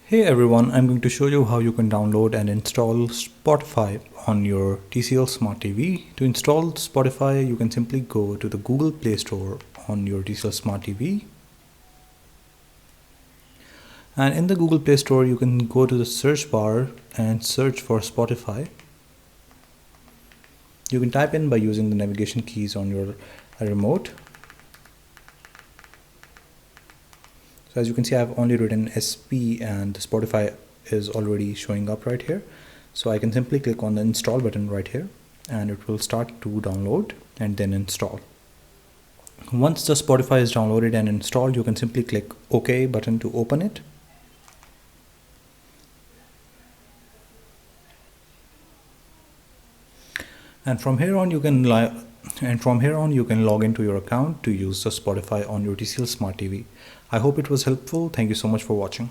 Hey everyone, I'm going to show you how you can download and install Spotify on your TCL Smart TV. To install Spotify, you can simply go to the Google Play Store on your TCL Smart TV. And in the Google Play Store, you can go to the search bar and search for Spotify. You can type in by using the navigation keys on your remote. So as you can see, I've only written SP and Spotify is already showing up right here. So I can simply click on the install button right here and it will start to download and then install. Once the Spotify is downloaded and installed, you can simply click OK button to open it. And from here on you can log into your account to use the Spotify on your TCL Smart TV. I hope it was helpful. Thank you so much for watching.